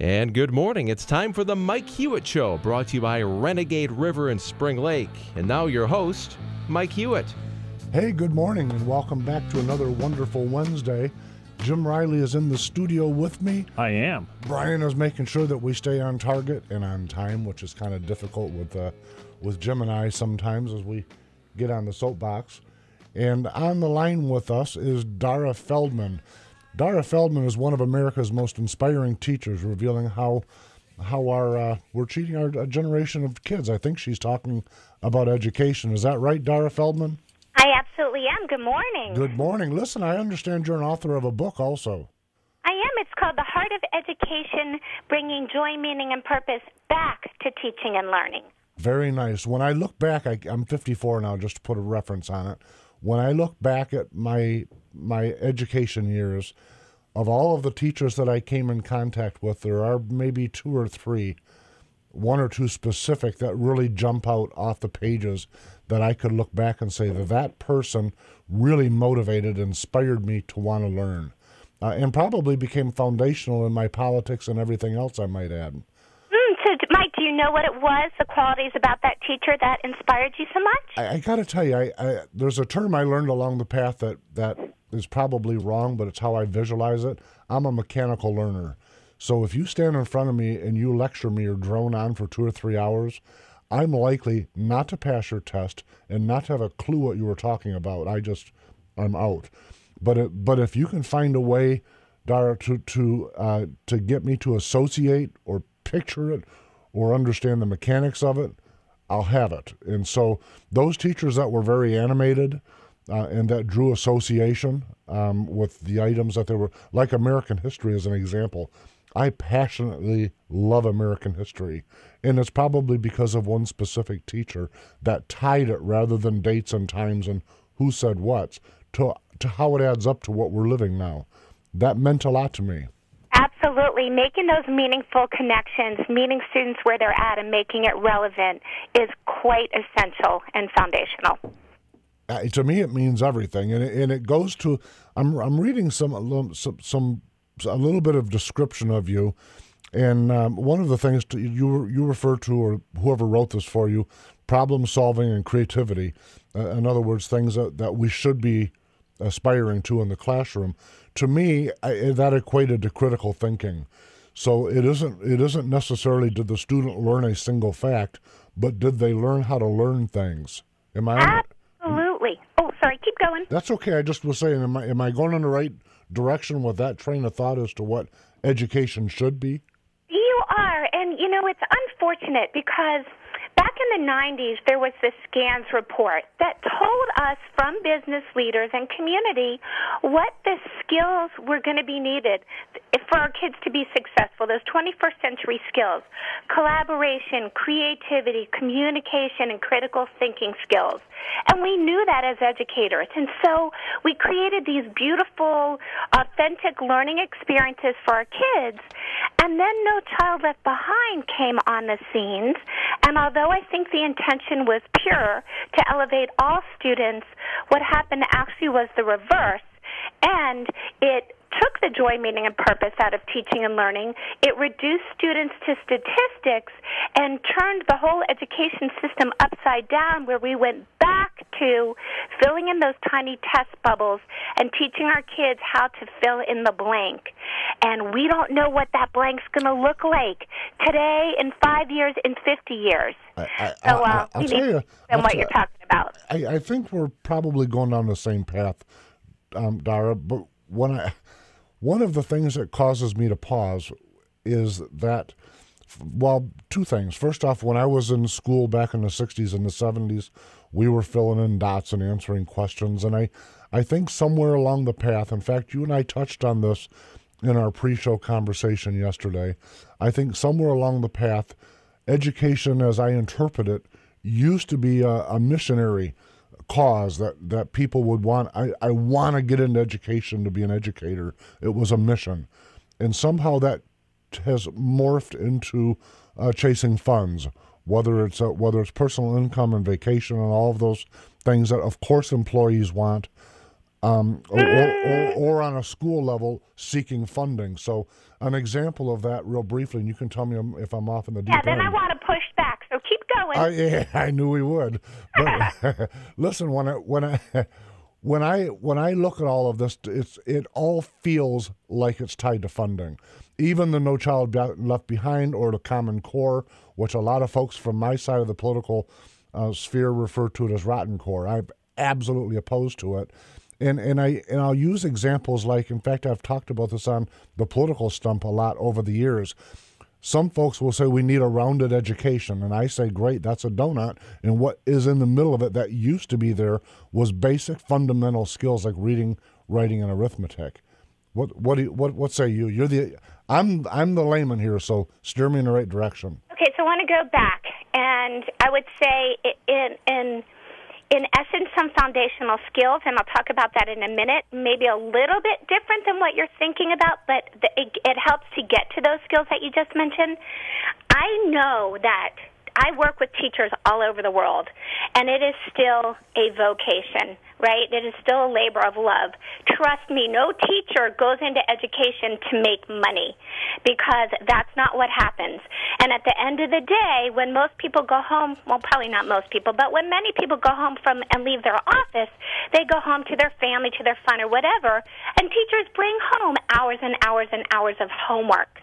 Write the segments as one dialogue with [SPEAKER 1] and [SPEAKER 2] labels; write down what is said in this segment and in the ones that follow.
[SPEAKER 1] And good morning. It's time for the Mike Hewitt Show, brought to you by Renegade River and Spring Lake. And now your host, Mike Hewitt.
[SPEAKER 2] Hey, good morning, and welcome back to another wonderful Wednesday. Jim Riley is in the studio with me.
[SPEAKER 3] I am.
[SPEAKER 2] Brian is making sure that we stay on target and on time, which is kind of difficult with Jim and I sometimes as we get on the soapbox. And on the line with us is Dara Feldman. Dara Feldman is one of America's most inspiring teachers, revealing how we're treating our generation of kids. I think she's talking about education. Is that right, Dara Feldman?
[SPEAKER 4] I absolutely am. Good morning.
[SPEAKER 2] Good morning. Listen, I understand you're an author of a book also.
[SPEAKER 4] I am. It's called The Heart of Education, Bringing Joy, Meaning, and Purpose Back to Teaching and Learning.
[SPEAKER 2] Very nice. When I look back, I'm 54 now, just to put a reference on it. When I look back at my education years, of all of the teachers that I came in contact with, there are maybe two or three, one or two specific, that really jump out off the pages that I could look back and say that person really motivated, inspired me to want to learn, and probably became foundational in my politics and everything else, I might add.
[SPEAKER 4] So, Mike, do you know what it was, the qualities about that teacher that inspired you so much?
[SPEAKER 2] I got to tell you, there's a term I learned along the path that is probably wrong, but it's how I visualize it. I'm a mechanical learner. So if you stand in front of me and you lecture me or drone on for 2 or 3 hours, I'm likely not to pass your test and not to have a clue what you were talking about. I'm out. But if you can find a way, Dara, to get me to associate or picture it or understand the mechanics of it, I'll have it. And so those teachers that were very animated and that drew association with the items that they were, like American history as an example. I passionately love American history, and it's probably because of one specific teacher that tied it rather than dates and times and who said what to how it adds up to what we're living now. That meant a lot to me.
[SPEAKER 4] Absolutely. Making those meaningful connections, meeting students where they're at and making it relevant is quite essential and foundational.
[SPEAKER 2] To me, it means everything, and it goes to. I'm reading a little bit of description of you, and one of the things you refer to, or whoever wrote this for you, problem solving and creativity. In other words, things that we should be aspiring to in the classroom. To me, that equated to critical thinking. So it isn't necessarily did the student learn a single fact, but did they learn how to learn things? Am I?
[SPEAKER 4] Absolutely. Oh, sorry. Keep going.
[SPEAKER 2] That's okay. I just was saying, am I going in the right direction with that train of thought as to what education should be?
[SPEAKER 4] You are. And, it's unfortunate because back in the 90s, there was this SCANS report that told us from business leaders and community what the skills were going to be needed for our kids to be successful, those 21st century skills: collaboration, creativity, communication, and critical thinking skills. And we knew that as educators. And so we created these beautiful, authentic learning experiences for our kids. And then No Child Left Behind came on the scenes. And although I think the intention was pure to elevate all students, what happened actually was the reverse. And it took the joy, meaning, and purpose out of teaching and learning. It reduced students to statistics and turned the whole education system upside down, where we went back to filling in those tiny test bubbles and teaching our kids how to fill in the blank. And we don't know what that blank's going to look like today, in 5 years, in 50 years.
[SPEAKER 2] I'll
[SPEAKER 4] we
[SPEAKER 2] tell
[SPEAKER 4] need
[SPEAKER 2] you,
[SPEAKER 4] to know what you're talking about.
[SPEAKER 2] I think we're probably going down the same path, Dara, but one of the things that causes me to pause is that, well, two things. First off, when I was in school back in the 60s and the 70s, we were filling in dots and answering questions. And I think somewhere along the path, in fact, you and I touched on this in our pre-show conversation yesterday, I think somewhere along the path, education, as I interpret it, used to be a missionary cause that people would want. I want to get into education to be an educator. It was a mission. And somehow that has morphed into chasing funds, whether it's personal income and vacation and all of those things that, of course, employees want. or on a school level seeking funding. So an example of that real briefly, and you can tell me if I'm off in the deep end.
[SPEAKER 4] Yeah, then I want to push back, so keep going.
[SPEAKER 2] I knew we would. But listen, when I look at all of this, it all feels like it's tied to funding. Even the No Child Left Behind or the Common Core, which a lot of folks from my side of the political sphere refer to it as rotten core. I'm absolutely opposed to it. And I'll use examples like, in fact, I've talked about this on the political stump a lot over the years. Some folks will say we need a rounded education, and I say, great, that's a donut. And what is in the middle of it that used to be there was basic fundamental skills like reading, writing, and arithmetic. What say you? I'm the layman here, so steer me in the right direction.
[SPEAKER 4] Okay, so I want to go back, and I would say in essence, some foundational skills, and I'll talk about that in a minute, maybe a little bit different than what you're thinking about, but it helps to get to those skills that you just mentioned. I know that I work with teachers all over the world, and it is still a vocation, right? It is still a labor of love. Trust me, no teacher goes into education to make money, because that's not what happens. And at the end of the day, when most people go home, well, probably not most people, but when many people go home from and leave their office, they go home to their family, to their fun or whatever, and teachers bring home hours and hours and hours of homework.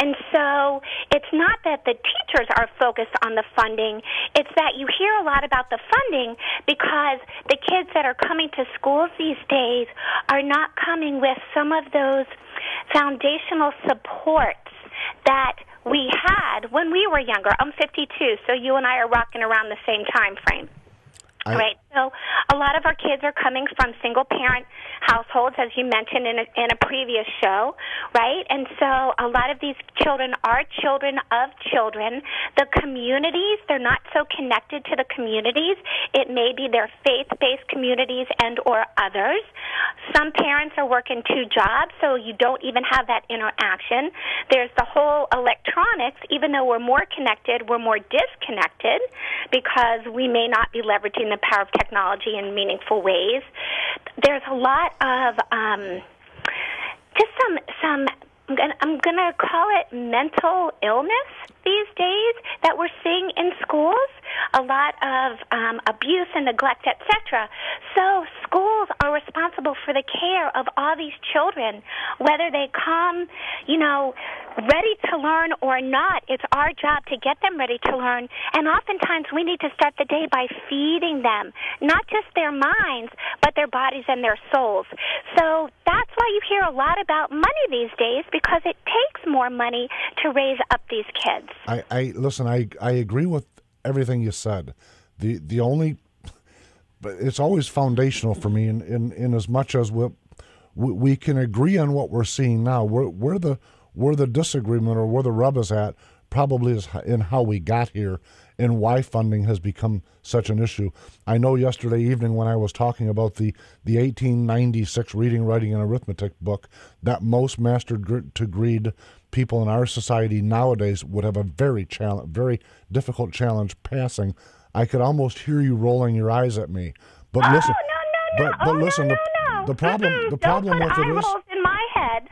[SPEAKER 4] And so it's not that the teachers are focused on the funding. It's that you hear a lot about the funding because the kids that are coming to schools these days are not coming with some of those foundational supports that we had when we were younger. I'm 52, so you and I are rocking around the same time frame. Right. So a lot of our kids are coming from single-parent households, as you mentioned in a previous show, right? And so a lot of these children are children of children. The communities, they're not so connected to the communities. It may be their faith-based communities and or others. Some parents are working 2 jobs, so you don't even have that interaction. There's the whole electronics. Even though we're more connected, we're more disconnected because we may not be leveraging the power of technology in meaningful ways. There's a lot of just some I'm gonna call it mental illness these days that we're seeing in schools. A lot of abuse and neglect, etc. So schools are responsible for the care of all these children, whether they come, ready to learn or not. It's our job to get them ready to learn, and oftentimes we need to start the day by feeding them, not just their minds, but their bodies and their souls. So that's why you hear a lot about money these days, because it takes more money to raise up these kids.
[SPEAKER 2] I agree with everything you said. The only, but it's always foundational for me in as much as we can agree on what we're seeing now. Where the disagreement or where the rub is at probably is in how we got here and why funding has become such an issue. I know yesterday evening when I was talking about the 1896 reading, writing, and arithmetic book, that most master degreed people in our society nowadays would have a very difficult challenge passing. I could almost hear you rolling your eyes at me. But listen,
[SPEAKER 4] no.
[SPEAKER 2] But listen,
[SPEAKER 4] No.
[SPEAKER 2] the problem with
[SPEAKER 4] eye
[SPEAKER 2] it is
[SPEAKER 4] rolls in my head.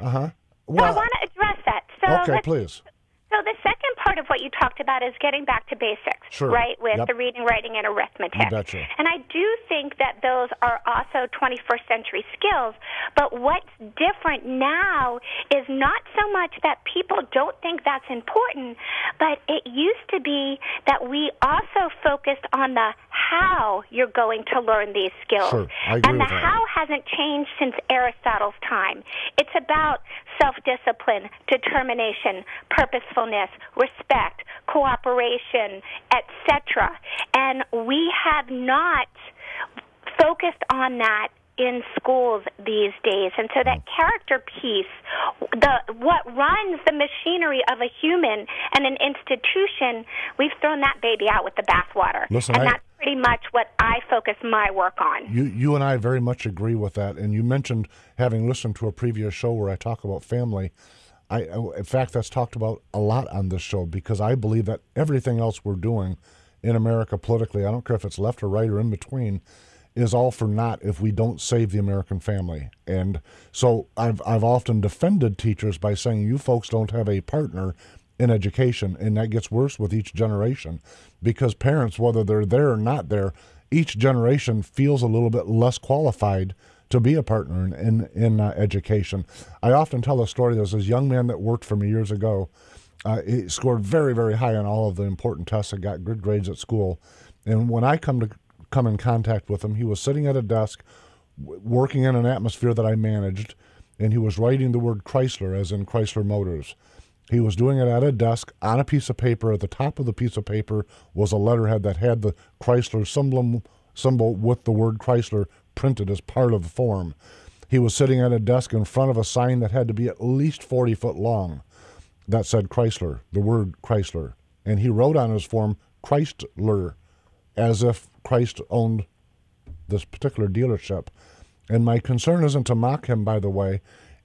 [SPEAKER 2] Well,
[SPEAKER 4] I want to address that. So
[SPEAKER 2] okay, please.
[SPEAKER 4] So the second part of what you talked about is getting back to basics,
[SPEAKER 2] sure.
[SPEAKER 4] right, with the reading, writing, and arithmetic.
[SPEAKER 2] You betcha.
[SPEAKER 4] And I do think that those are also 21st century skills, but what's different now is not so much that people don't think that's important, but it used to be that we also focused on the how you're going to learn these skills.
[SPEAKER 2] Sure. I agree
[SPEAKER 4] and the
[SPEAKER 2] with that.
[SPEAKER 4] how hasn't changed since Aristotle's time. It's about self-discipline, determination, purposefulness, respect, cooperation, etc. And we have not focused on that in schools these days. And so that character piece, what runs the machinery of a human and an institution, we've thrown that baby out with the bathwater. That's pretty much what I focus my work on.
[SPEAKER 2] You and I very much agree with that. And you mentioned having listened to a previous show where I talk about family. In fact, that's talked about a lot on this show, because I believe that everything else we're doing in America politically, I don't care if it's left or right or in between, is all for naught if we don't save the American family. And so I've often defended teachers by saying, you folks don't have a partner in education, and that gets worse with each generation, because parents, whether they're there or not there, each generation feels a little bit less qualified to be a partner in education. I often tell a story. There's this young man that worked for me years ago. He scored very, very high on all of the important tests and got good grades at school. And when I come in contact with him, he was sitting at a desk working in an atmosphere that I managed, and he was writing the word Chrysler, as in Chrysler Motors. He was doing it at a desk on a piece of paper. At the top of the piece of paper was a letterhead that had the Chrysler symbol with the word Chrysler printed as part of the form. He was sitting at a desk in front of a sign that had to be at least 40 foot long that said Chrysler, the word Chrysler. And he wrote on his form Chrysler, as if Christ owned this particular dealership. And my concern isn't to mock him, by the way.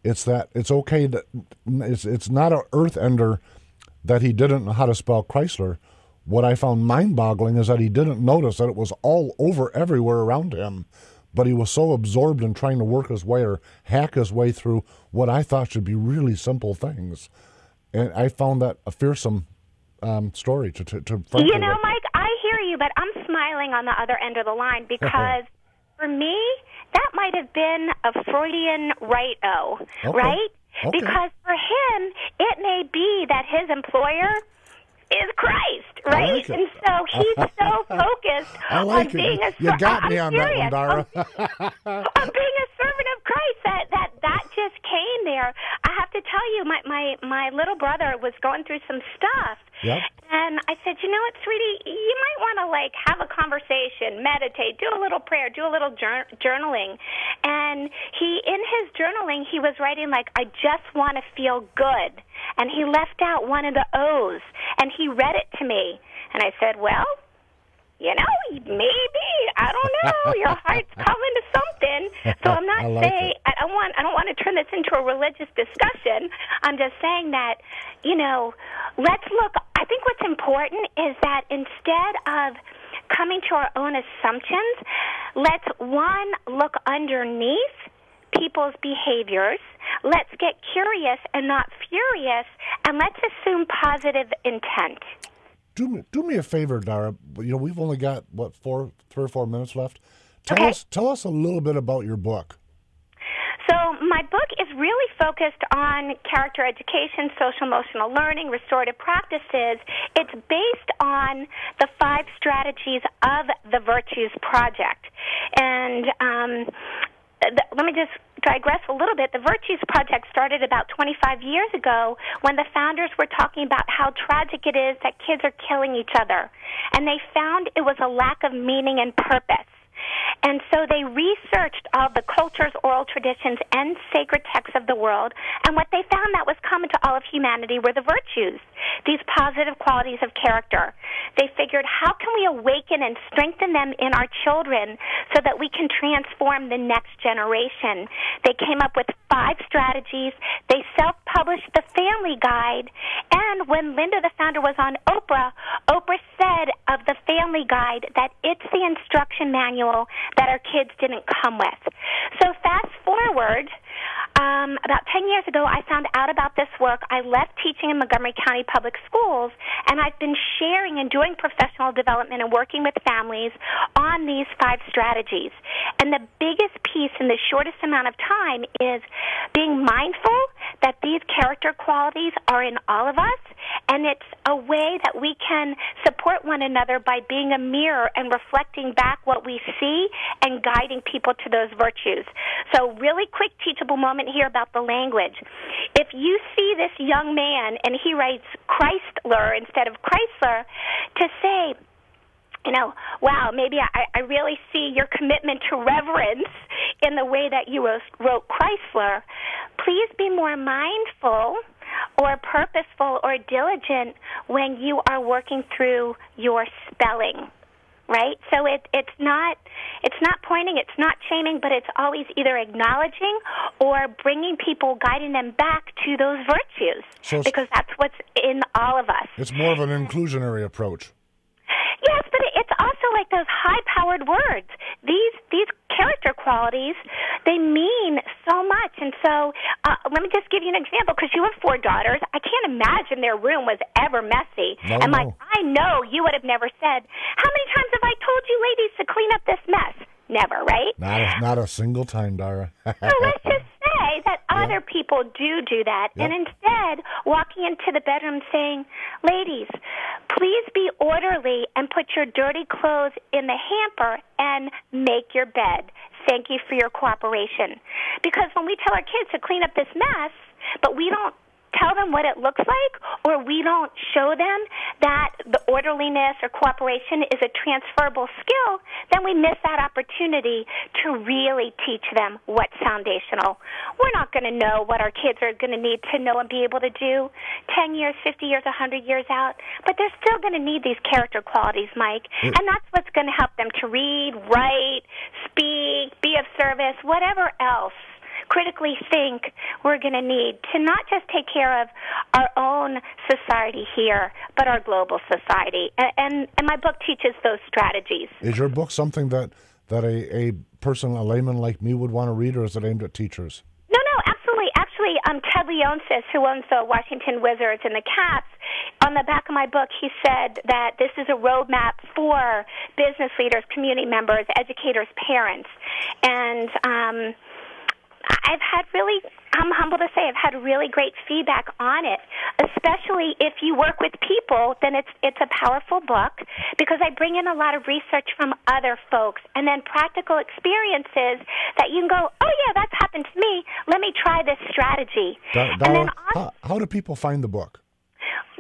[SPEAKER 2] It's that it's okay that it's not an earth ender that he didn't know how to spell Chrysler. What I found mind-boggling is that he didn't notice that it was all over everywhere around him, but he was so absorbed in trying to work his way or hack his way through what I thought should be really simple things. And I found that a fearsome story to frankly.
[SPEAKER 4] You know, Mike, I hear you, but I'm smiling on the other end of the line, because for me, that might have been a Freudian right-o, right? Okay. Because for him, it may be that his employer is Christ, right? Like, and so he's so focused on being a servant.
[SPEAKER 2] You got me on that one, Dara.
[SPEAKER 4] On being a servant of Christ, that just came there. I have to tell you, my little brother was going through some stuff. Yep. And I said, you know what, sweetie, you might want to have a conversation, meditate, do a little prayer, do a little journaling. And in his journaling, he was writing I just want to feel good. And he left out one of the O's, and he read it to me. And I said, well, you know, maybe, I don't know, your heart's calling to something. So I'm not saying, I don't want to turn this into a religious discussion. I'm just saying that, you know, let's look. I think what's important is that instead of coming to our own assumptions, let's, one, look underneath people's behaviors. Let's get curious and not furious, and let's assume positive intent.
[SPEAKER 2] Do me a favor, Dara. You know, we've only got, 3 or 4 minutes left. Tell us a little bit about your book.
[SPEAKER 4] So my book is really focused on character education, social-emotional learning, restorative practices. It's based on the 5 strategies of the Virtues Project. And let me just digress a little bit. The Virtues Project started about 25 years ago when the founders were talking about how tragic it is that kids are killing each other. And they found it was a lack of meaning and purpose. And so they researched all the cultures, oral traditions, and sacred texts of the world, and what they found that was common to all of humanity were the virtues, these positive qualities of character. They figured, how can we awaken and strengthen them in our children so that we can transform the next generation? They came up with 5 strategies. They self-published the Family Guide, and when Linda, the founder, was on Oprah, Oprah said of the Family Guide that it's the instruction manual that our kids didn't come with. So fast forward, about 10 years ago, I found out about this work. I left teaching in Montgomery County Public Schools, and I've been sharing and doing professional development and working with families on these 5 strategies. And the biggest piece in the shortest amount of time is being mindful that these character qualities are in all of us, and it's a way that we can support one another by being a mirror and reflecting back what we see and guiding people to those virtues. So really quick teachable moment here about the language. If you see this young man and he writes Chrysler instead of Chrysler, to say, you know, wow, maybe I really see your commitment to reverence in the way that you wrote Chrysler. Please be more mindful or purposeful or diligent when you are working through your spelling, right? So it's not pointing, it's not shaming, but it's always either acknowledging or bringing people, guiding them back to those virtues, because that's what's in all of us.
[SPEAKER 2] It's more of an inclusionary approach.
[SPEAKER 4] Yes, but it's also like those high-powered words. These character qualities, they mean so much. And so let me just give you an example, because you have 4 daughters. I can't imagine their room was ever messy.
[SPEAKER 2] No.
[SPEAKER 4] Mike, I know you would have never said, how many times have I told you ladies to clean up this mess? Never, right?
[SPEAKER 2] Not a single time, Dara.
[SPEAKER 4] So let's just say that other people do that, and instead walking into the bedroom saying, ladies, please be orderly and put your dirty clothes in the hamper and make your bed. Thank you for your cooperation. Because when we tell our kids to clean up this mess, but we don't tell them what it looks like, or we don't show them that the orderliness or cooperation is a transferable skill, then we miss that opportunity to really teach them what's foundational. We're not going to know what our kids are going to need to know and be able to do 10 years, 50 years, 100 years out, but they're still going to need these character qualities, Mike, and that's what's going to help them to read, write, speak, be of service, whatever else critically think we're going to need to not just take care of our own society here, but our global society. And my book teaches those strategies.
[SPEAKER 2] Is your book something that a person, a layman like me, would want to read, or is it aimed at teachers?
[SPEAKER 4] No, absolutely. Actually, Ted Leonsis, who owns the Washington Wizards and the Caps, on the back of my book, he said that this is a roadmap for business leaders, community members, educators, parents. And I'm humble to say I've had really great feedback on it, especially if you work with people, then it's a powerful book, because I bring in a lot of research from other folks and then practical experiences that you can go, oh yeah, that's happened to me, let me try this strategy.
[SPEAKER 2] How do people find the book?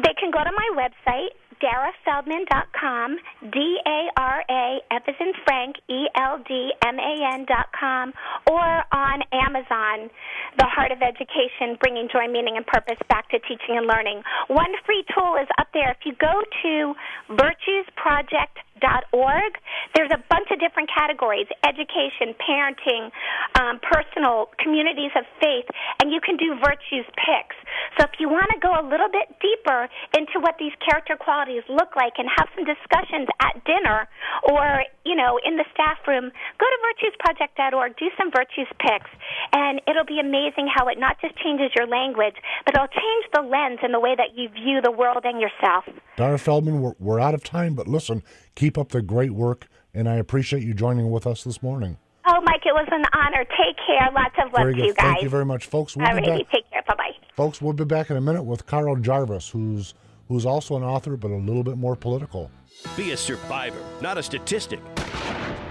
[SPEAKER 4] They can go to my website, DaraFeldman.com, D-A-R-A, F as in Frank, E-L-D-M-A-N.com, or on Amazon, The Heart of Education, Bringing Joy, Meaning, and Purpose Back to Teaching and Learning. One free tool is up there. If you go to virtuesproject.org, there's a bunch of different categories: education, parenting, personal, communities of faith, and you can do virtues picks. So if you want to go a little bit deeper into what these character qualities look like and have some discussions at dinner or, in the staff room, go to virtuesproject.org, do some virtues picks, and it'll be amazing how it not just changes your language, but it'll change the lens and the way that you view the world and yourself.
[SPEAKER 2] Dara Feldman, we're out of time, but listen, keep up the great work, and I appreciate you joining with us this morning.
[SPEAKER 4] Oh, Mike, it was an honor. Take care. Lots of love to you guys.
[SPEAKER 2] Thank you very much, folks.
[SPEAKER 4] All righty, take care. Bye-bye.
[SPEAKER 2] Folks, we'll be back in a minute with Carl Jarvis, who's also an author, but a little bit more political.
[SPEAKER 3] Be a survivor, not a statistic.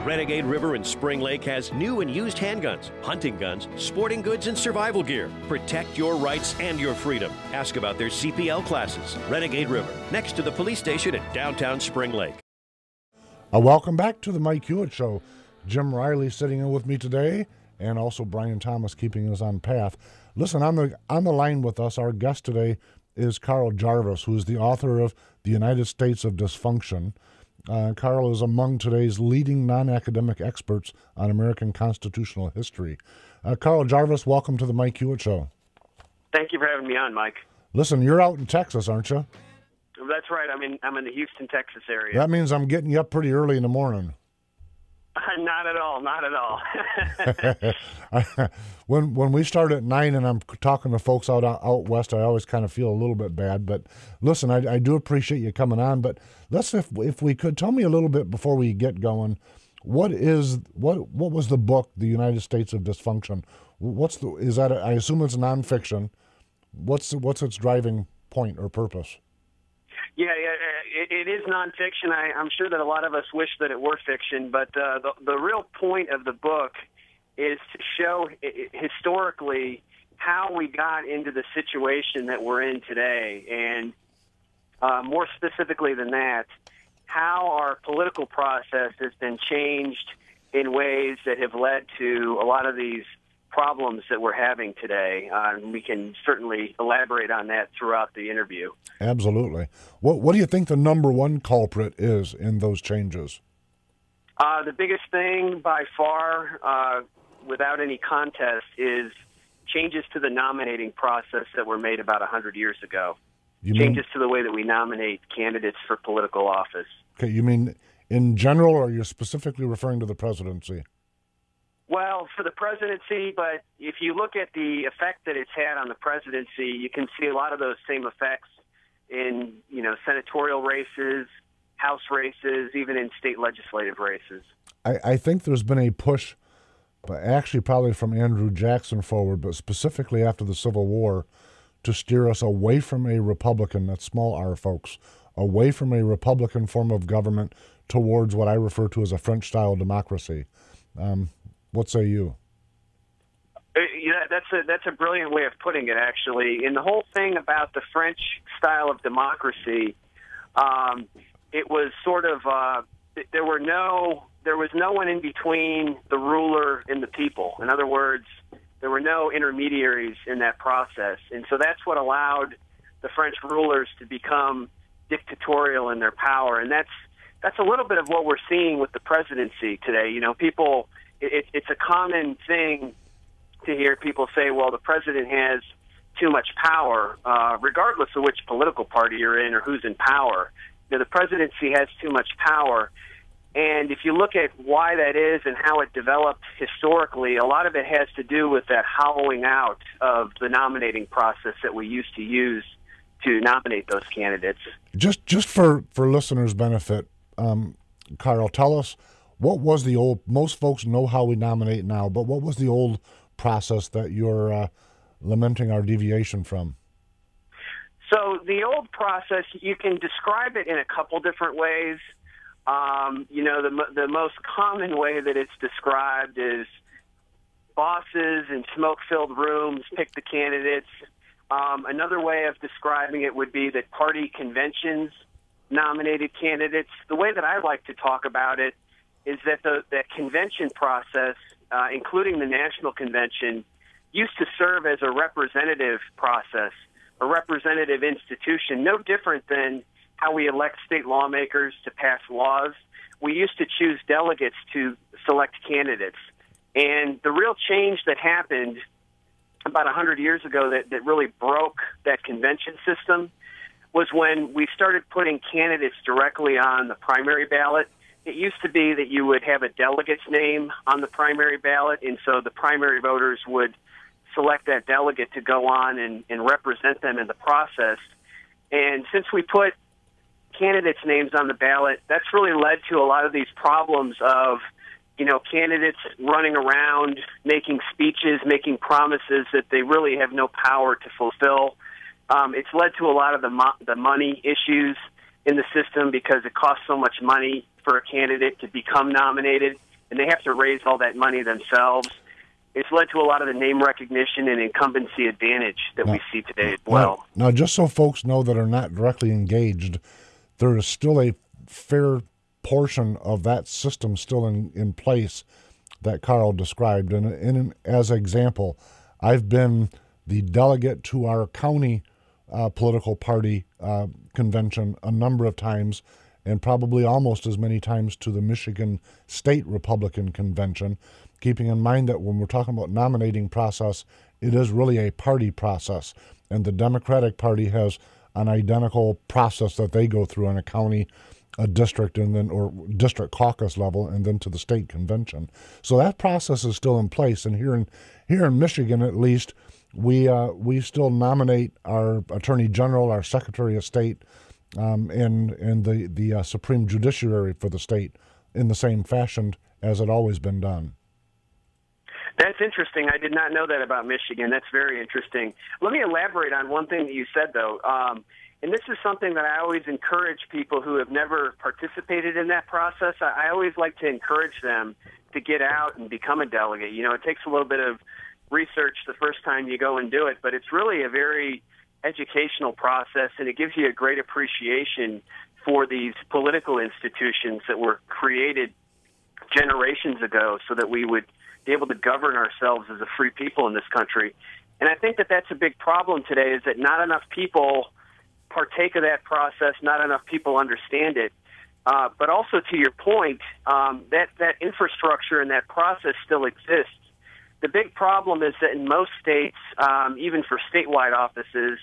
[SPEAKER 3] Renegade River in Spring Lake has new and used handguns, hunting guns, sporting goods, and survival gear. Protect your rights and your freedom. Ask about their CPL classes. Renegade River, next to the police station in downtown Spring Lake.
[SPEAKER 2] Welcome back to the Mike Hewitt Show. Jim Riley sitting in with me today, and also Brian Thomas keeping us on path. Listen, on the line with us, our guest today is Carl Jarvis, who is the author of The United States of Dysfunction. Carl is among today's leading non-academic experts on American constitutional history. Carl Jarvis, welcome to the Mike Hewitt Show.
[SPEAKER 5] Thank you for having me on, Mike.
[SPEAKER 2] Listen, you're out in Texas, aren't you?
[SPEAKER 5] That's right. I'm in the Houston, Texas area.
[SPEAKER 2] That means I'm getting you up pretty early in the morning.
[SPEAKER 5] Not at all. Not at all.
[SPEAKER 2] When we start at 9 and I'm talking to folks out west, I always kind of feel a little bit bad. But listen, I do appreciate you coming on. But let's, if we could, tell me a little bit before we get going. What was the book, The United States of Dysfunction? I assume it's nonfiction. What's its driving point or purpose?
[SPEAKER 5] Yeah, it is nonfiction. I'm sure that a lot of us wish that it were fiction, but the real point of the book is to show historically how we got into the situation that we're in today, and more specifically than that, how our political process has been changed in ways that have led to a lot of these problems that we're having today. We can certainly elaborate on that throughout the interview.
[SPEAKER 2] Absolutely. What do you think the number one culprit is in those changes?
[SPEAKER 5] The biggest thing by far, without any contest, is changes to the nominating process that were made about 100 years ago. changes to the way that we nominate candidates for political office.
[SPEAKER 2] Okay, you mean in general, or are you specifically referring to the presidency?
[SPEAKER 5] Well, for the presidency, but if you look at the effect that it's had on the presidency, you can see a lot of those same effects in, senatorial races, House races, even in state legislative races.
[SPEAKER 2] I think there's been a push, but actually probably from Andrew Jackson forward, but specifically after the Civil War, to steer us away from a Republican, that's small r, folks, away from a Republican form of government towards what I refer to as a French-style democracy. What say you?
[SPEAKER 5] That's a brilliant way of putting it, actually. And the whole thing about the French style of democracy, it was sort of there was no one in between the ruler and the people. In other words, there were no intermediaries in that process, and so that's what allowed the French rulers to become dictatorial in their power. And that's a little bit of what we're seeing with the presidency today. People. It's a common thing to hear people say, well, the president has too much power, regardless of which political party you're in or who's in power. The presidency has too much power. And if you look at why that is and how it developed historically, a lot of it has to do with that hollowing out of the nominating process that we used to use to nominate those candidates.
[SPEAKER 2] Just for listeners' benefit, Carl, tell us, what was the old, most folks know how we nominate now, but what was the old process that you're lamenting our deviation from?
[SPEAKER 5] So the old process, you can describe it in a couple different ways. The most common way that it's described is bosses in smoke-filled rooms pick the candidates. Another way of describing it would be that party conventions nominated candidates. The way that I like to talk about it is that the convention process, including the national convention, used to serve as a representative process, a representative institution, no different than how we elect state lawmakers to pass laws. We used to choose delegates to select candidates. And the real change that happened about 100 years ago that really broke that convention system was when we started putting candidates directly on the primary ballot. It used to be that you would have a delegate's name on the primary ballot, and so the primary voters would select that delegate to go on and represent them in the process. And since we put candidates' names on the ballot, that's really led to a lot of these problems of, candidates running around, making speeches, making promises that they really have no power to fulfill. It's led to a lot of the money issues in the system because it costs so much money for a candidate to become nominated, and they have to raise all that money themselves. It's led to a lot of the name recognition and incumbency advantage that we see today as well.
[SPEAKER 2] Now, just so folks know that are not directly engaged, there is still a fair portion of that system still in place that Carl described. And as an example, I've been the delegate to our county political party convention a number of times, and probably almost as many times to the Michigan State Republican Convention, keeping in mind that when we're talking about nominating process, it is really a party process. And the Democratic Party has an identical process that they go through in a county, a district, and then or district caucus level, and then to the state convention. So that process is still in place. And here in Michigan, at least, we still nominate our Attorney General, our Secretary of State, and the Supreme Judiciary for the state in the same fashion as it always been done.
[SPEAKER 5] That's interesting. I did not know that about Michigan. That's very interesting. Let me elaborate on one thing that you said, though. And this is something that I always encourage people who have never participated in that process. I always like to encourage them to get out and become a delegate. It takes a little bit of research the first time you go and do it, but it's really a very educational process, and it gives you a great appreciation for these political institutions that were created generations ago so that we would be able to govern ourselves as a free people in this country. And I think that that's a big problem today, is that not enough people partake of that process, not enough people understand it. But also, to your point, that infrastructure and that process still exists. The big problem is that in most states, even for statewide offices,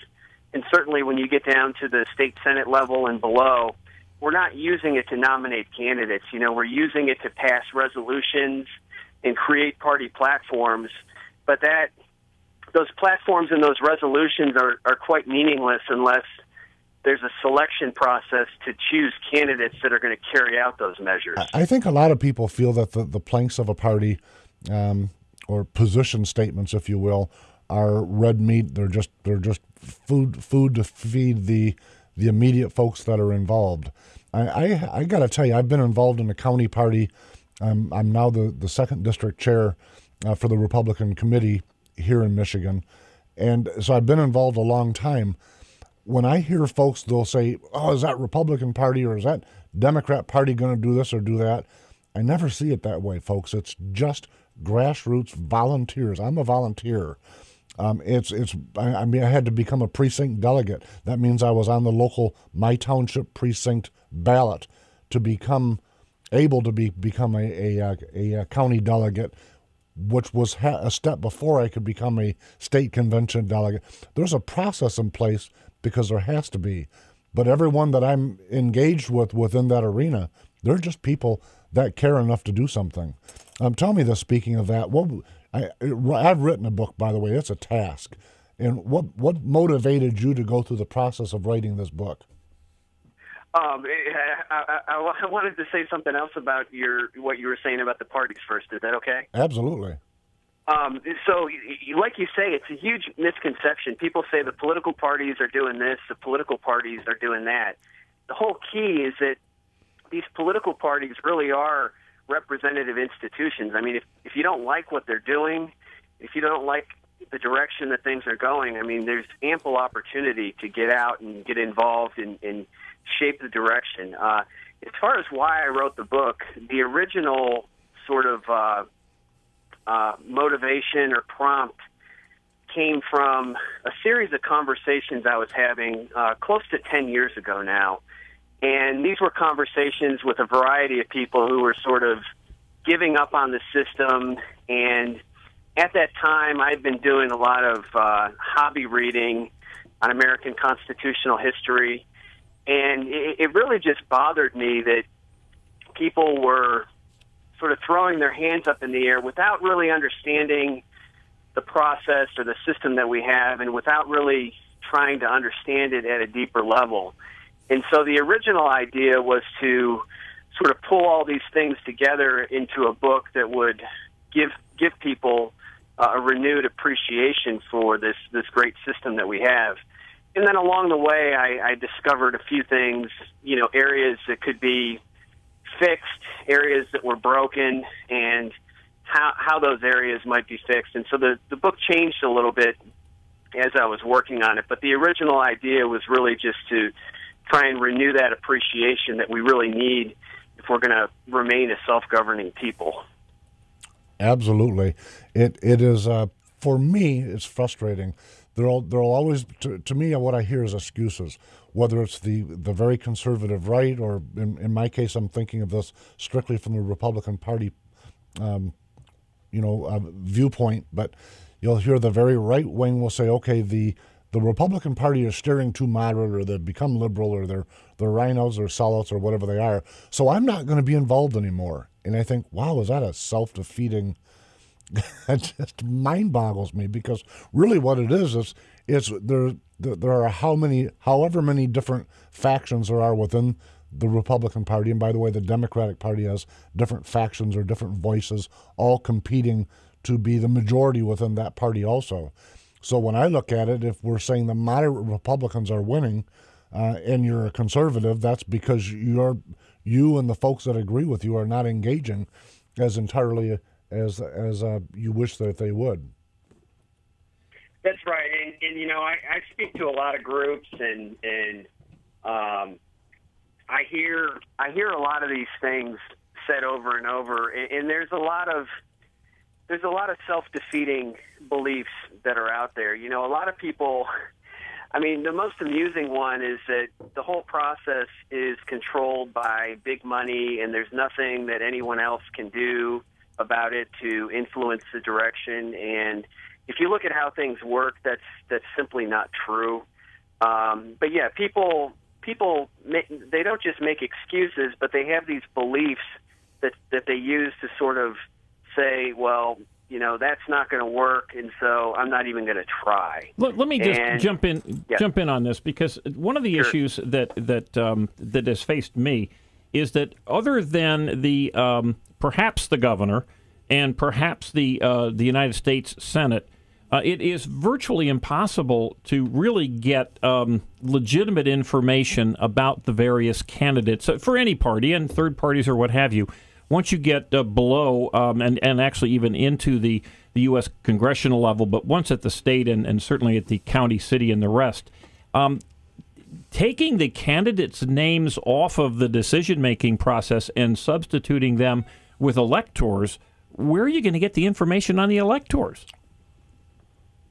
[SPEAKER 5] and certainly when you get down to the state Senate level and below, we're not using it to nominate candidates. We're using it to pass resolutions and create party platforms, but those platforms and those resolutions are quite meaningless unless there's a selection process to choose candidates that are going to carry out those measures.
[SPEAKER 2] I think a lot of people feel that the planks of a party, or position statements, if you will, are red meat. They're just food to feed the immediate folks that are involved. I got to tell you, I've been involved in the county party. I'm now the 2nd district chair for the Republican committee here in Michigan, and so I've been involved a long time. When I hear folks, they'll say, "Oh, is that Republican Party or is that Democrat Party going to do this or do that?" I never see it that way, folks. It's just grassroots volunteers. I'm a volunteer. I had to become a precinct delegate. That means I was on the local my township precinct ballot to become able to become a county delegate, which was a step before I could become a state convention delegate. There's a process in place because there has to be. But everyone that I'm engaged with within that arena, they're just people that care enough to do something. Tell me this, speaking of that, I've written a book, by the way. It's a task. And what motivated you to go through the process of writing this book?
[SPEAKER 5] I wanted to say something else about what you were saying about the parties first. Is that okay?
[SPEAKER 2] Absolutely.
[SPEAKER 5] So, like you say, it's a huge misconception. People say the political parties are doing this, the political parties are doing that. The whole key is that these political parties really are representative institutions. I mean, if you don't like what they're doing, if you don't like the direction that things are going, I mean, there's ample opportunity to get out and get involved and shape the direction. As far as why I wrote the book, the original sort of motivation or prompt came from a series of conversations I was having close to 10 years ago now. And these were conversations with a variety of people who were sort of giving up on the system. And at that time, I'd been doing a lot of hobby reading on American constitutional history. And it really just bothered me that people were sort of throwing their hands up in the air without really understanding the process or the system that we have and without really trying to understand it at a deeper level. And so the original idea was to sort of pull all these things together into a book that would give people a renewed appreciation for this great system that we have. And then along the way, I discovered a few things, areas that could be fixed, areas that were broken, and how those areas might be fixed. And so the book changed a little bit as I was working on it. But the original idea was really just to try and renew that appreciation that we really need if we're going to remain a self-governing people.
[SPEAKER 2] Absolutely. It is, for me, it's frustrating. There'll always, to me, what I hear is excuses, whether it's the very conservative right, or in my case, I'm thinking of this strictly from the Republican Party, viewpoint. But you'll hear the very right wing will say, okay, the Republican Party is steering too moderate, or they've become liberal, or they're rhinos or sellouts or whatever they are. So I'm not going to be involved anymore. And I think, wow, is that a self-defeating? It just mind boggles me, because really what it is there are however many different factions there are within the Republican Party. And by the way, the Democratic Party has different factions or different voices, all competing to be the majority within that party also. So when I look at it, if we're saying the moderate Republicans are winning, and you're a conservative, that's because you and the folks that agree with you are not engaging as entirely as you wish that they would.
[SPEAKER 5] That's right, and I speak to a lot of groups, and I hear a lot of these things said over and over, and there's a lot of self-defeating beliefs that are out there. A lot of people. I mean, the most amusing one is that the whole process is controlled by big money, and there's nothing that anyone else can do about it to influence the direction. And if you look at how things work, that's simply not true. But yeah, people they don't just make excuses, but they have these beliefs that they use to sort of say, well, that's not going to work, and so I'm not even going to try.
[SPEAKER 6] Let me just jump in on this, because one of the issues that has faced me is that other than the perhaps the governor and perhaps the United States Senate, it is virtually impossible to really get legitimate information about the various candidates for any party and third parties or what have you. Once you get below and actually even into the U.S. congressional level, but once at the state and certainly at the county, city, and the rest, taking the candidates' names off of the decision-making process and substituting them with electors, where are you going to get the information on the electors?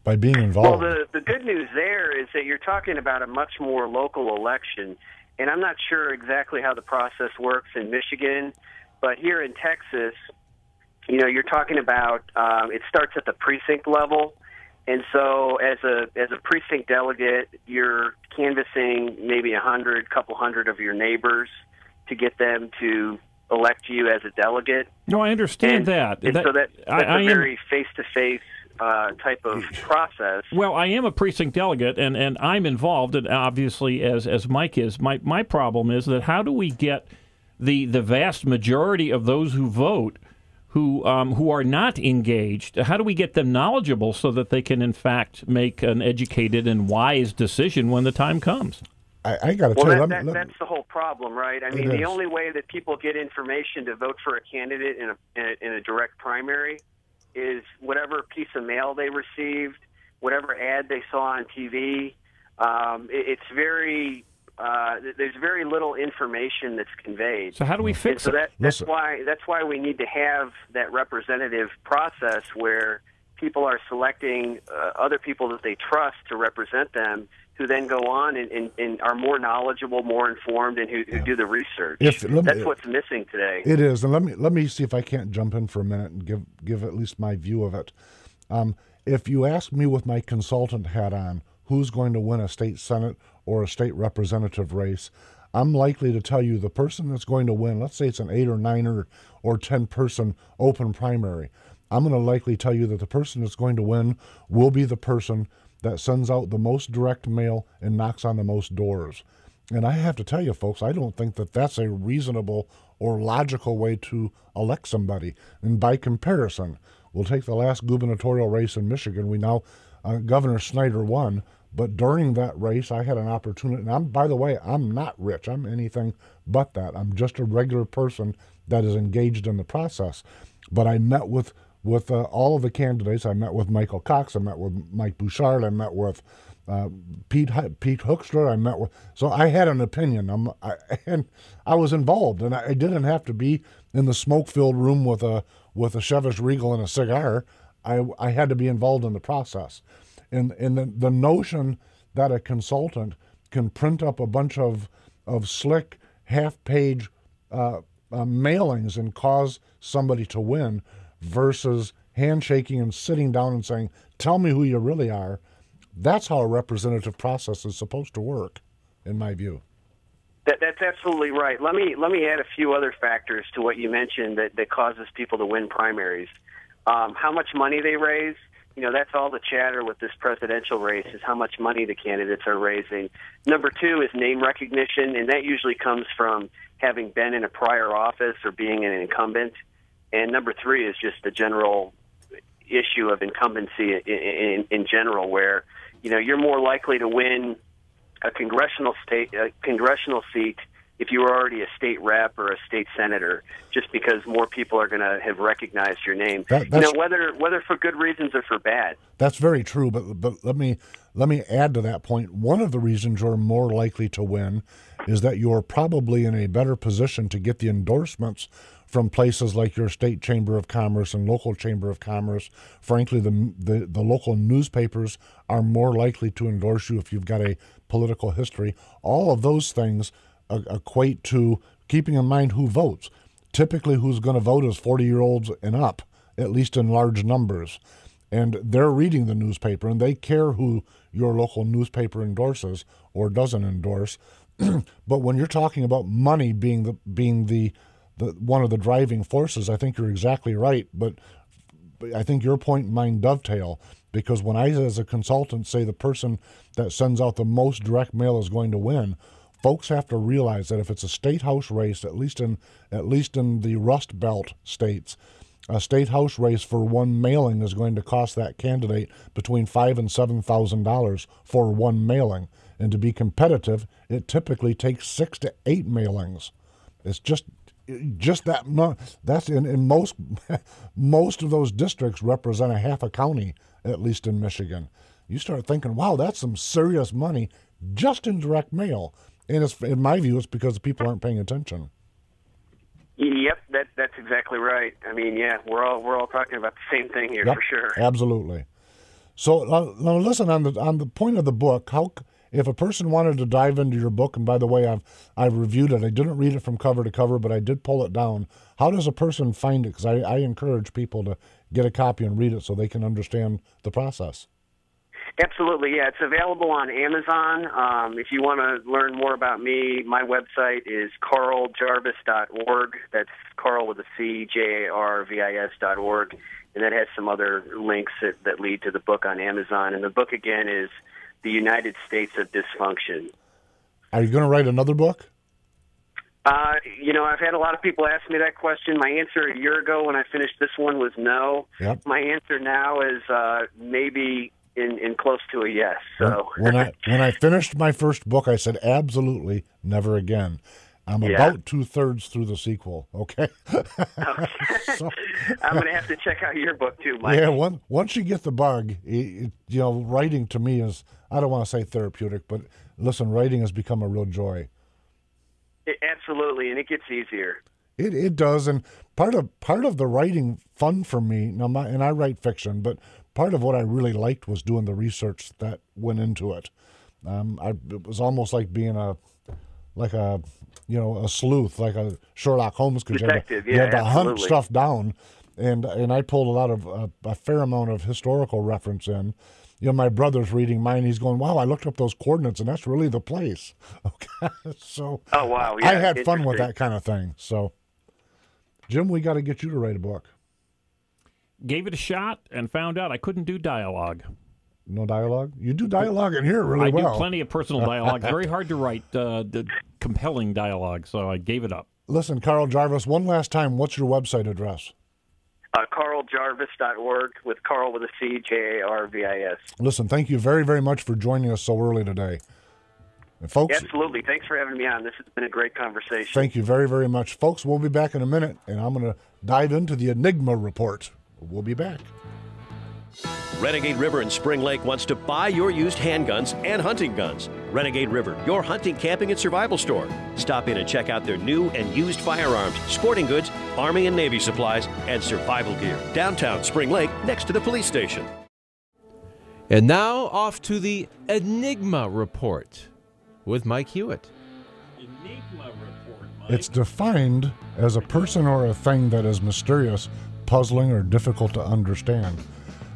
[SPEAKER 2] By being involved.
[SPEAKER 5] Well, the good news there is that you're talking about a much more local election, and I'm not sure exactly how the process works in Michigan, but here in Texas, you're talking about it starts at the precinct level, and so as a precinct delegate, you're canvassing maybe 100, couple hundred of your neighbors to get them to elect you as a delegate.
[SPEAKER 6] No, I understand that.
[SPEAKER 5] And so that's a very face-to-face type of process.
[SPEAKER 6] Well, I am a precinct delegate, and I'm involved, and obviously, as Mike is. My problem is that how do we get the vast majority of those who vote who are not engaged, how do we get them knowledgeable so that they can, in fact, make an educated and wise decision when the time comes?
[SPEAKER 2] I got to tell you,
[SPEAKER 5] that's the whole problem, right? I mean, the only way that people get information to vote for a candidate in a direct primary is whatever piece of mail they received, whatever ad they saw on TV. It's very there's very little information that's conveyed.
[SPEAKER 6] So how do we fix it?
[SPEAKER 5] That's why we need to have that representative process where people are selecting other people that they trust to represent them, who then go on and are more knowledgeable, more informed, and who do the research. That's what's missing today.
[SPEAKER 2] It is, and let me see if I can't jump in for a minute and give at least my view of it. If you ask me with my consultant hat on who's going to win a state senate or a state representative race, I'm likely to tell you the person that's going to win, let's say it's an 8 or 9 or 10 person open primary, I'm going to likely tell you that the person that's going to win will be the person that sends out the most direct mail and knocks on the most doors. And I have to tell you, folks, I don't think that that's a reasonable or logical way to elect somebody. And by comparison, we'll take the last gubernatorial race in Michigan. We now, Governor Snyder won, but during that race, I had an opportunity. And by the way, I'm not rich. I'm anything but that. I'm just a regular person that is engaged in the process. But I met with all of the candidates. I met with Michael Cox. I met with Mike Bouchard. I met with Pete Hoekstra. So I had an opinion. And I was involved, and I didn't have to be in the smoke-filled room with a Chivas Regal and a cigar. I had to be involved in the process. And the notion that a consultant can print up a bunch of slick half-page mailings and cause somebody to win versus handshaking and sitting down and saying, tell me who you really are, that's how a representative process is supposed to work, in my view.
[SPEAKER 5] That's absolutely right. Let me add a few other factors to what you mentioned that causes people to win primaries. How much money they raise. That's all the chatter with this presidential race is how much money the candidates are raising. Number 2 is name recognition, and that usually comes from having been in a prior office or being an incumbent. And number 3 is just the general issue of incumbency in general, where you're more likely to win a congressional seat if you were already a state rep or a state senator, just because more people are going to have recognized your name, whether for good reasons or for bad.
[SPEAKER 2] That's very true, but let me add to that point. One of the reasons you're more likely to win is that you're probably in a better position to get the endorsements from places like your state chamber of commerce and local chamber of commerce. Frankly, the local newspapers are more likely to endorse you if you've got a political history. All of those things equate to keeping in mind who votes. Typically, who's going to vote is 40-year-olds and up, at least in large numbers. and they're reading the newspaper, and they care who your local newspaper endorses or doesn't endorse. But when you're talking about money being the one of the driving forces, I think you're exactly right. But I think your point and mine dovetail, because when I, as a consultant, say the person that sends out the most direct mail is going to win, folks have to realize that if it's a state house race, at least in the Rust Belt states, a state house race for one mailing is going to cost that candidate between $5,000 and $7,000 for one mailing. And to be competitive, it typically takes 6 to 8 mailings. It's just that. That's in most of those districts represent a half a county, at least in Michigan. You start thinking, wow, that's some serious money just in direct mail. And it's, in my view, it's because the people aren't paying attention.
[SPEAKER 5] Yep, that's exactly right. I mean, yeah, we're all talking about the same thing here,
[SPEAKER 2] yep,
[SPEAKER 5] for sure.
[SPEAKER 2] Absolutely. So now listen, on the point of the book, if a person wanted to dive into your book, and by the way, I've reviewed it. I didn't read it from cover to cover, but I did pull it down. How does a person find it? Because I encourage people to get a copy and read it so they can understand the process.
[SPEAKER 5] Absolutely, yeah. It's available on Amazon. If you want to learn more about me, my website is carljarvis.org. That's Carl with a C, Jarvis.org. And that has some other links that lead to the book on Amazon. And the book, again, is The United States of Dysfunction.
[SPEAKER 2] Are you going to write another book?
[SPEAKER 5] I've had a lot of people ask me that question. My answer a year ago when I finished this one was no.
[SPEAKER 2] Yep.
[SPEAKER 5] My answer now is maybe in close to a yes. So
[SPEAKER 2] when I finished my first book, I said absolutely never again. I'm about 2/3 through the sequel. Okay.
[SPEAKER 5] So, I'm going to have to check out your book too, Mike.
[SPEAKER 2] Yeah. Once you get the bug, writing to me is, I don't want to say therapeutic, but listen, writing has become a real joy.
[SPEAKER 5] Absolutely, and it gets easier.
[SPEAKER 2] It does, and part of the writing fun for me now. And I write fiction, but part of what I really liked was doing the research that went into it. It was almost like being a sleuth, like a Sherlock Holmes, because you had to hunt stuff down, and I pulled a lot of a fair amount of historical reference in. My brother's reading mine. He's going, wow, I looked up those coordinates, and that's really the place. Okay, so
[SPEAKER 5] oh wow, yeah,
[SPEAKER 2] I had fun with that kind of thing. So, Jim, we got to get you to write a book.
[SPEAKER 6] Gave it a shot and found out I couldn't do dialogue.
[SPEAKER 2] No dialogue? You do dialogue in here really well.
[SPEAKER 6] I do plenty of personal dialogue. Very hard to write the compelling dialogue, so I gave it up.
[SPEAKER 2] Listen, Carl Jarvis, one last time, what's your website address?
[SPEAKER 5] carljarvis.org, with Carl with a C, Jarvis.
[SPEAKER 2] Listen, thank you very, very much for joining us so early today. And folks,
[SPEAKER 5] absolutely. Thanks for having me on. This has been a great conversation.
[SPEAKER 2] Thank you very, very much. Folks, we'll be back in a minute, and I'm going to dive into the Enigma report. We'll be back.
[SPEAKER 3] Renegade River in Spring Lake wants to buy your used handguns and hunting guns. Renegade River, your hunting, camping, and survival store. Stop in and check out their new and used firearms, sporting goods, Army and Navy supplies, and survival gear. Downtown Spring Lake, next to the police station.
[SPEAKER 1] And now off to the Enigma report with Mike Hewitt.
[SPEAKER 6] Enigma report, Mike.
[SPEAKER 2] It's defined as a person or a thing that is mysterious, puzzling, or difficult to understand.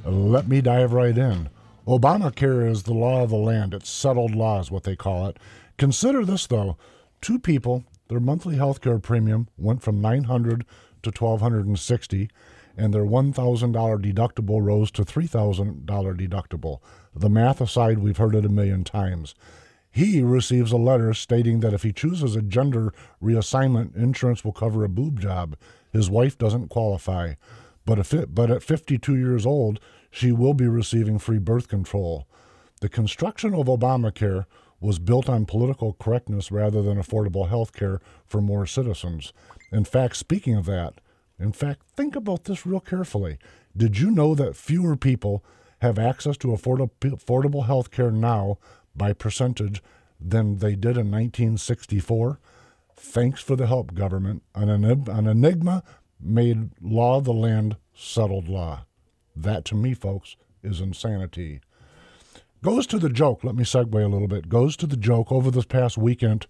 [SPEAKER 2] Let me dive right in. Obamacare is the law of the land. It's settled law is what they call it. Consider this, though. 2 people, their monthly health care premium went from $900 to $1,260, and their $1,000 deductible rose to $3,000 deductible. The math aside, we've heard it a million times. He receives a letter stating that if he chooses a gender reassignment, insurance will cover a boob job. His wife doesn't qualify. But at 52 years old, she will be receiving free birth control. The construction of Obamacare was built on political correctness rather than affordable health care for more citizens. In fact, speaking of that, think about this real carefully. Did you know that fewer people have access to affordable health care now by percentage than they did in 1964? Thanks for the help, government. An enigma made law of the land settled law. That, to me, folks, is insanity. Goes to the joke. Let me segue a little bit. Goes to the joke. Over this past weekend,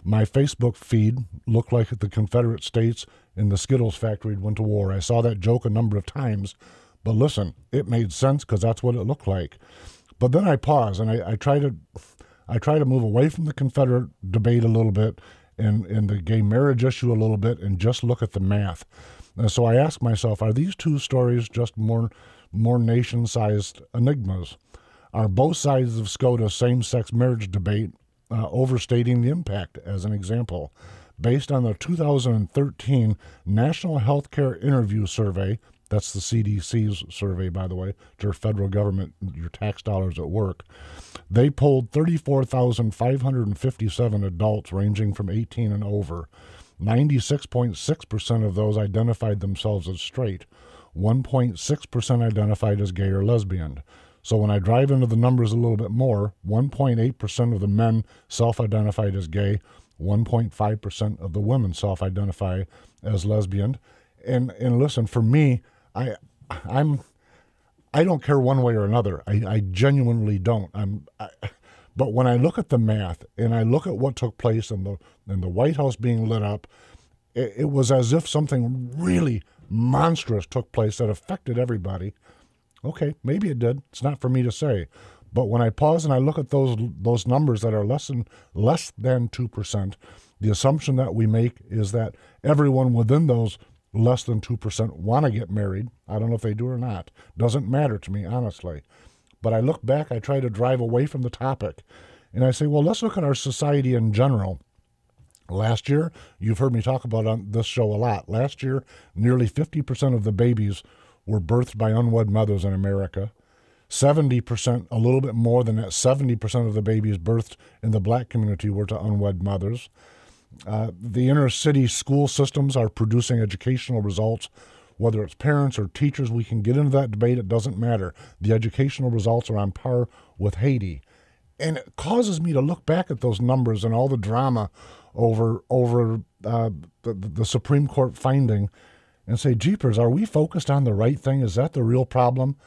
[SPEAKER 2] my Facebook feed looked like the Confederate States and the Skittles factory went to war. I saw that joke a number of times, But listen, it made sense because that's what it looked like. But then I pause and I try to move away from the Confederate debate a little bit and the gay marriage issue a little bit and just look at the math. And so I ask myself, are these two stories just more nation-sized enigmas? Are both sides of SCOTUS same-sex marriage debate overstating the impact? As an example, based on the 2013 National Healthcare Interview Survey, that's the CDC's survey, by the way, to your federal government, your tax dollars at work, they polled 34,557 adults ranging from 18 and over. 96.6% of those identified themselves as straight. 1.6% identified as gay or lesbian. So when I drive into the numbers a little bit more, 1.8% of the men self-identified as gay, 1.5% of the women self-identify as lesbian. And listen, for me, I don't care one way or another. I genuinely don't. But when I look at the math and I look at what took place in the White House being lit up, it was as if something really monstrous took place that affected everybody. Okay, maybe it did. It's not for me to say. But when I pause and I look at those numbers that are less than 2%, the assumption that we make is that everyone within those less than 2% want to get married. I don't know if they do or not. Doesn't matter to me, honestly. But I look back, I try to drive away from the topic, and I say, well, let's look at our society in general. Last year, you've heard me talk about on this show a lot. Last year, nearly 50% of the babies were birthed by unwed mothers in America. 70%, a little bit more than that, 70% of the babies birthed in the black community were to unwed mothers. The inner city school systems are producing educational results, whether it's parents or teachers. We can get into that debate. It doesn't matter. The educational results are on par with Haiti. And it causes me to look back at those numbers and all the drama over the Supreme Court finding and say, jeepers, are we focused on the right thing? Is that the real problem?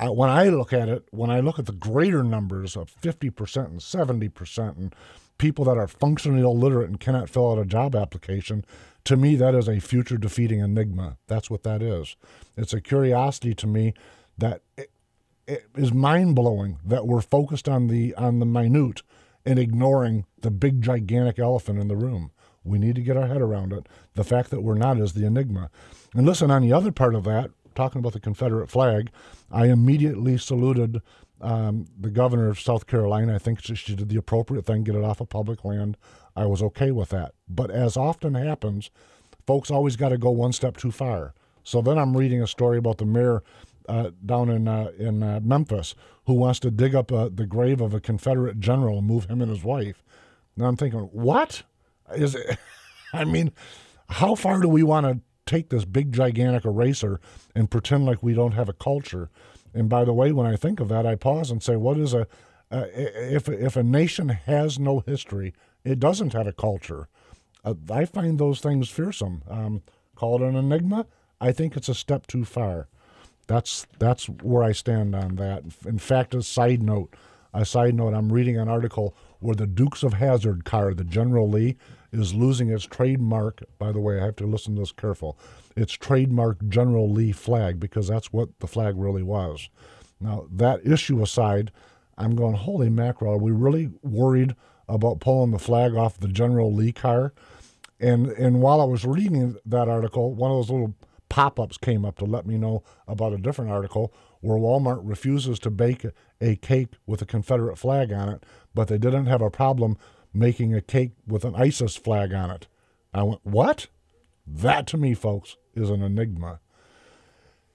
[SPEAKER 2] When I look at it, when I look at the greater numbers of 50% and 70% and people that are functionally illiterate and cannot fill out a job application, to me, that is a future defeating enigma. That's what that is. It's a curiosity to me that it is mind-blowing that we're focused on the minute and ignoring the big, gigantic elephant in the room. We need to get our head around it. The fact that we're not is the enigma. And listen, on the other part of that, talking about the Confederate flag, I immediately saluted the governor of South Carolina. I think she did the appropriate thing, get it off of public land. I was okay with that. But as often happens, folks always got to go one step too far. So then I'm reading a story about the mayor down in Memphis who wants to dig up the grave of a Confederate general and move him and his wife. Now I'm thinking, what is it? I mean, how far do we want to take this big, gigantic eraser and pretend like we don't have a culture? And by the way, when I think of that, I pause and say, what is if a nation has no history, it doesn't have a culture. I find those things fearsome. Call it an enigma. I think it's a step too far. That's where I stand on that. In fact, a side note, I'm reading an article where the Dukes of Hazzard car, the General Lee, is losing its trademark. By the way, I have to listen to this careful. Its trademark General Lee flag, because that's what the flag really was. Now, that issue aside, I'm going, holy mackerel, are we really worried about pulling the flag off the General Lee car? And while I was reading that article, one of those little pop-ups came up to let me know about a different article where Walmart refuses to bake a cake with a Confederate flag on it, but they didn't have a problem making a cake with an ISIS flag on it. I went, what? That, to me, folks, is an enigma.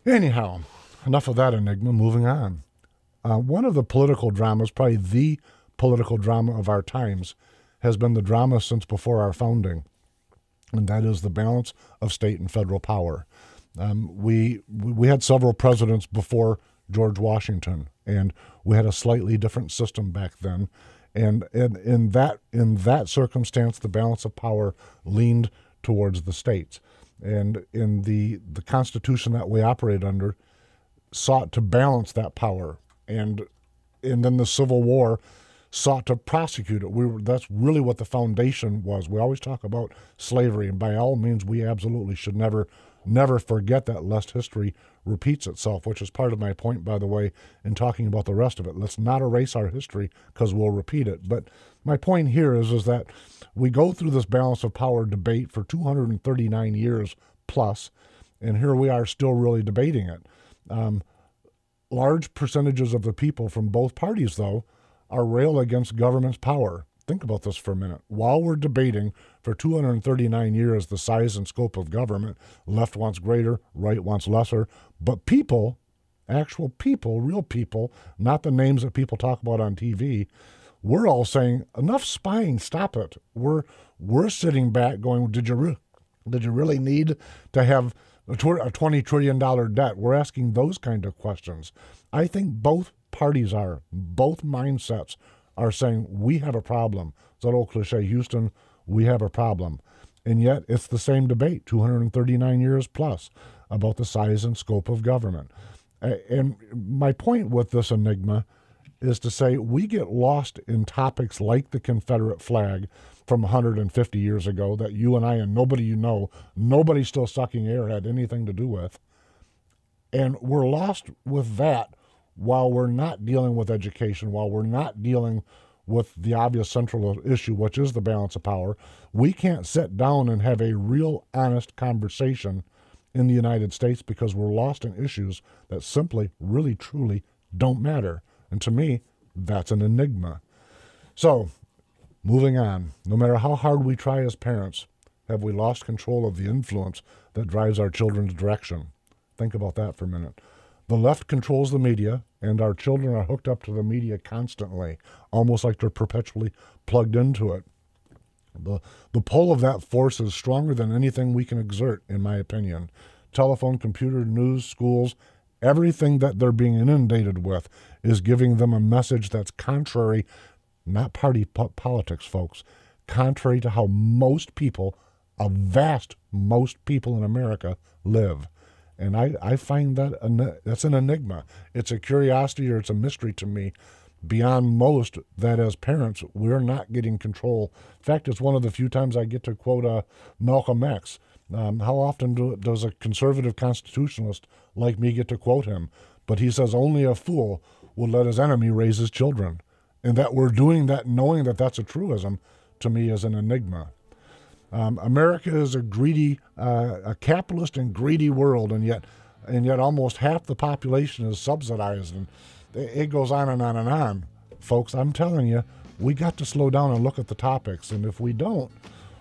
[SPEAKER 2] Anyhow, enough of that enigma, moving on. One of the political dramas, probably the political drama of our times, has been the drama since before our founding, and that is the balance of state and federal power. We had several presidents before George Washington, and we had a slightly different system back then. And in that circumstance, the balance of power leaned towards the states. And in the Constitution that we operate under sought to balance that power. And then the Civil War sought to prosecute it. That's really what the foundation was. We always talk about slavery, and by all means, we absolutely should never never forget that lest history repeats itself, which is part of my point, by the way, in talking about the rest of it. Let's not erase our history because we'll repeat it. But my point here is that we go through this balance of power debate for 239 years plus, and here we are still really debating it. Large percentages of the people from both parties, though, are rail against government's power. Think about this for a minute. While we're debating for 239 years the size and scope of government, left wants greater, right wants lesser, but people, actual people, real people, not the names that people talk about on TV, we're all saying, enough spying, stop it. We're sitting back going, did you really need to have a $20 trillion debt? We're asking those kind of questions. I think both parties both mindsets are saying, we have a problem. It's that old cliche, Houston, we have a problem. And yet it's the same debate, 239 years plus, about the size and scope of government. And my point with this enigma is to say we get lost in topics like the Confederate flag from 150 years ago that you and I and nobody nobody still sucking air had anything to do with. And we're lost with that while we're not dealing with education, while we're not dealing with the obvious central issue, which is the balance of power. We can't sit down and have a real honest conversation in the United States because we're lost in issues that simply, really, truly don't matter. And to me, that's an enigma. So, moving on, no matter how hard we try as parents, have we lost control of the influence that drives our children's direction? Think about that for a minute. The left controls the media, and our children are hooked up to the media constantly, almost like they're perpetually plugged into it. The pull of that force is stronger than anything we can exert, in my opinion. Telephone, computer, news, schools, everything that they're being inundated with is giving them a message that's contrary, not party politics, folks, contrary to how most people, a vast most people in America, live. And I find that's an enigma. It's a curiosity or it's a mystery to me beyond most that as parents, we're not getting control. In fact, it's one of the few times I get to quote Malcolm X. How often does a conservative constitutionalist like me get to quote him? But he says only a fool will let his enemy raise his children. And that we're doing that knowing that that's a truism, to me, is an enigma. America is a capitalist and greedy world, and yet almost half the population is subsidized, and it goes on and on and on. Folks, I'm telling you, we got to slow down and look at the topics, and if we don't,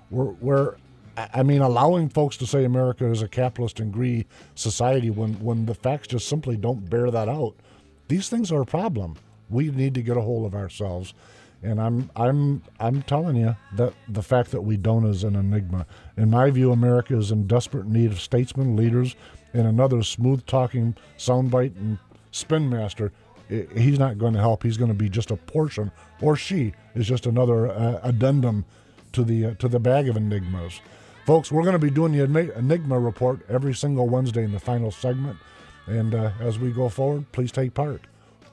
[SPEAKER 2] we're allowing folks to say America is a capitalist and greedy society when the facts just simply don't bear that out. These things are a problem. We need to get a hold of ourselves. And I'm telling you that the fact that we don't is an enigma. In my view, America is in desperate need of statesmen, leaders, and another smooth-talking soundbite and spin master. He's not going to help. He's going to be just a portion, or she is just another addendum to the bag of enigmas. Folks, we're going to be doing the Enigma Report every single Wednesday in the final segment. And as we go forward, please take part.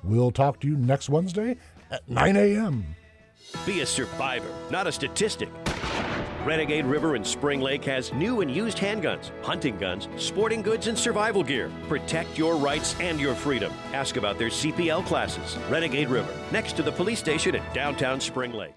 [SPEAKER 2] We'll talk to you next Wednesday at 9 a.m.
[SPEAKER 3] Be a survivor, not a statistic. Renegade River in Spring Lake has new and used handguns, hunting guns, sporting goods, and survival gear. Protect your rights and your freedom. Ask about their CPL classes. Renegade River, next to the police station in downtown Spring Lake.